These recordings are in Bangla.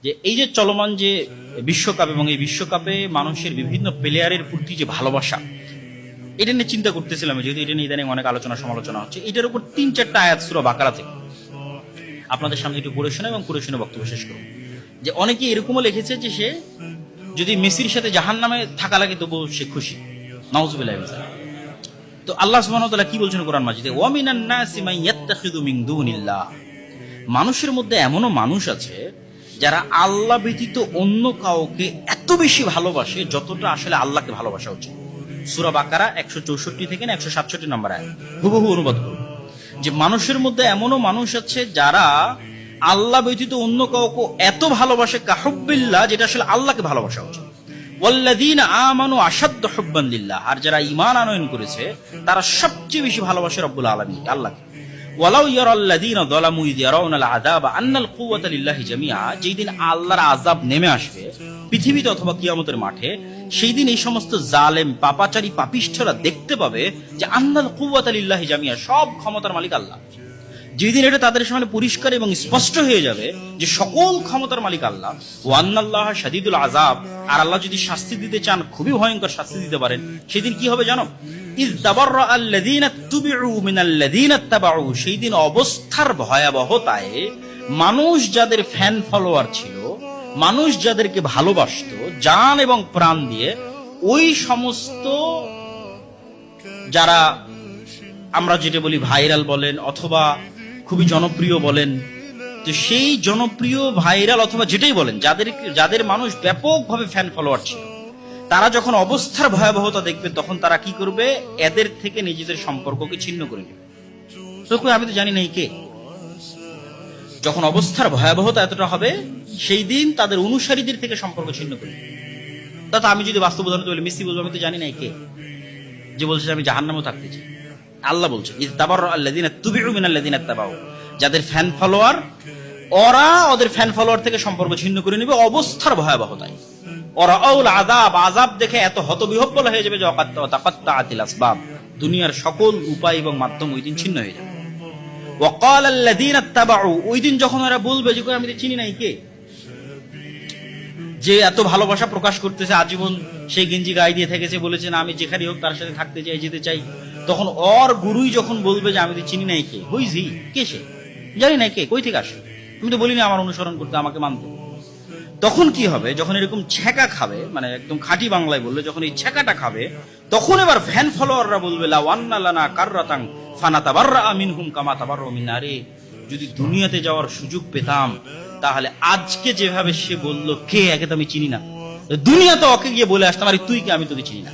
যে এই যে চলমান যে বিশ্বকাপ এবং এই বিশ্বকাপে মানুষের বিভিন্ন প্লেয়ারের প্রতি যে ভালোবাসা, এটা নিয়ে চিন্তা করতেছিলাম, যেহেতু এটা নিয়ে ইদানিং অনেক আলোচনা সমালোচনা হচ্ছে। এটার উপর 3-4টা আয়াত সূরা বাকারা থেকে আপনাদের সামনে একটু পড়ে শোনা এবং পড়ে শুনে বক্তব্য শেষ করব। যে অনেকে এরকমও লিখেছে যে সে যদি মেসির সাথে জাহান্নামে থাকা লাগে তবুও সে খুশি। নাউযুবিল্লাহি মিন যালিক। তো আল্লাহ সুবহানাহু ওয়া তাআলা কি বলছেন কোরআন মাজিদে, ওয়া মিনান নাসি মান ইয়াত্তাখিযু মিন দুনিল্লাহ, মানুষের মধ্যে এমনও মানুষ আছে যারা আল্লাহ ব্যতীত অন্য কাউকে এত বেশি ভালোবাসে যতটা আসলে আল্লাহকে ভালোবাসা উচিত। সূরা বাকারা 164 থেকে 167 নম্বর আয়াত হুবহু অনুবাদ করুন। যে মানুষের মধ্যে এমনও মানুষ আছে যারা আল্লাহ ব্যতীত অন্য কাউকে এত ভালোবাসে কাহুব্বিল্লাহ, যেটা আসলে আল্লাহকে ভালোবাসা উচিত। ওয়াল্লাযীনা আমানু আশাদ্দু হুব্বান লিল্লাহ, আর যারা ঈমান আনয়ন করেছে তারা সবচেয়ে বেশি ভালোবাসে রব্বুল আলামিনকে, আল্লাহকে। ওয়ালাউ ইয়ারাল্লাযীনা যালামু ইয ইয়ারাউনাল আযাবা আন্নাল কুওয়াতা লিল্লাহি জামিআ, যেই দিন আল্লাহর আযাব নেমে আসবে পৃথিবীতে অথবা কিয়ামতের মাঠে, সেই দিন এই সমস্ত জালেম পাপাচারী পাপিষ্ঠরা দেখতে পাবে যে আন্নাল কুওয়াতা লিল্লাহি জামিআ, সব ক্ষমতার মালিক আল্লাহ। যেদিন এটা তাদের সামনে পরিষ্কার এবং স্পষ্ট হয়ে যাবে যে সকল ক্ষমতার মালিক আল্লাহ। ওয়ান্নাল্লাহা শাদীদুল আযাব, আর আল্লাহ যদি শাস্তি দিতে চান খুবই ভয়ঙ্কর শাস্তি দিতে পারেন। সেদিন কি হবে জানো? ইয তাবাররা আল্লাযীনা তুবিউ মিনাল্লাযীনা তাবাউ, সেই দিন অবস্থার ভয়াবহতায় মানুষ যাদের ফ্যান ফলোয়ার ছিল, মানুষ যাদেরকে ভালোবাসতো জান এবং প্রাণ দিয়ে, ওই সমস্ত যারা আমরা যেটা বলি ভাইরাল বলেন অথবা খুবই জনপ্রিয় বলেন, তো সেই জনপ্রিয় ভাইরাল অথবা যেটাই বলেন, যাদের মানুষ ব্যাপকভাবে ফ্যান ফলোয়ার ছিল, তারা যখন অবস্থার ভয়াবহতা দেখবে তখন তারা কি করবে? এদের থেকে নিজেদের সম্পর্ককে ছিন্ন করে নেবে। তো আমি তো জানি না কে। যখন অবস্থার ভয়াবহতা এতটা হবে, সেই দিন তাদের অনুসারীদের থেকে সম্পর্ক ছিন্ন করে নেবে। তা আমি যদি বাস্তব উদাহরণ বলি, মেসি বলবো আমি তো জানি না কে, যে বলছে আমি জাহান্নামেও থাকতে চাই। আল্লাহ বলছে ইয তাবাররা আল্লাযীনা তুবিউ মিনাল্লাযীনা তাবাউ, যাদের ফ্যান ফলোয়ার, ওরা ওদের ফ্যান ফলোয়ার থেকে সম্পর্ক ছিন্ন করে নেবে অবস্থার ভয়াবহতায়। ওরাউল আযাব, আযাব দেখে এত হতবিহ্বল হয়ে যাবে যে তাকাত্তাআতিল আসবাব, দুনিয়ার সকল উপায় এবং মাধ্যম ওই দিন ছিন্ন হয়ে যাবে। ওয়া ক্বালাল্লাযীনা তাবাউ, ওই দিন যখন ওরা বলবে যে আমি তো চিনি নাই কে, যে এত ভালোবাসা প্রকাশ করতেছে, আজীবন সেই গেঞ্জি গায়ে দিয়ে থেকেছে, বলেছে না আমি যেখানে হোক তার সাথে থাকতে চাই, যেতে চাই, তখন ওর গুরুই যখন বলবে যে আমি তো চিনি নাই কে, হইজি কে সে, জানি না কে, কই থেকে আসে, তুমি তো বলিনি আমার অনুসরণ করতে, আমাকে মানতে। তখন কি হবে? যখন এরকম ছ্যাঁকা খাবে, মানে একদম খাঁটি বাংলায় বললে যখন এই ছ্যাঁকাটা খাবে, তখন এবার ফ্যান ফলোয়াররা বলবে লা ওয়ান্না লানা কাররাতান ফানাতাবাররা মিনহুম কামা তাবাররু মিন্না, রে যদি দুনিয়াতে যাওয়ার সুযোগ পেতাম তাহলে আজকে যেভাবে সে বলল কে, একে তো আমি চিনি না, দুনিয়াতে ওকে গিয়ে বলে আসতাম আরে তুই কে, আমি তোকে চিনি না।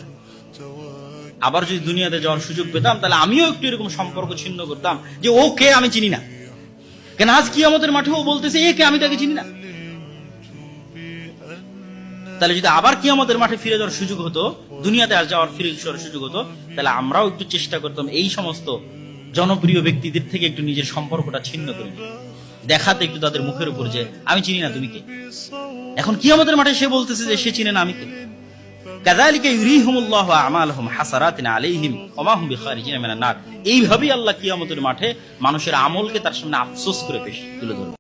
আবার যদি দুনিয়াতে যাওয়ার সুযোগ পেতাম তাহলে আমিও একটু এরকম সম্পর্ক ছিন্ন করতাম যে ও কে আমি চিনি না, কেন আজ কিয়ামতের মাঠে ও বলতেছে এ কে, আমি তাকে চিনি না। তাহলে যদি আবার কিয়ামতের মাঠে ফিরে যাওয়ার সুযোগ হতো, দুনিয়াতে আর যাওয়ার ফিরে যাওয়ার সুযোগ হতো, তাহলে আমরাও একটু চেষ্টা করতাম এই সমস্ত জনপ্রিয় ব্যক্তিদের থেকে একটু নিজের সম্পর্কটা ছিন্ন করে দেখাতে, একটু তাদের মুখের উপর যে আমি চিনি না তুমি কে। এখন কিয়ামতের মাঠে সে বলতেছে যে সে চিনে না আমি কে। কাযালিকা ইউরিহিমুল্লাহু আমালাহুম হাসারাতিন আলাইহিম ওয়া মা হুম বিখারিজিনা মিনান নার, এইভাবেই আল্লাহ কিয়ামতের মাঠে মানুষের আমলকে তার সামনে আফসোস করে পেশ তুলে ধরবে।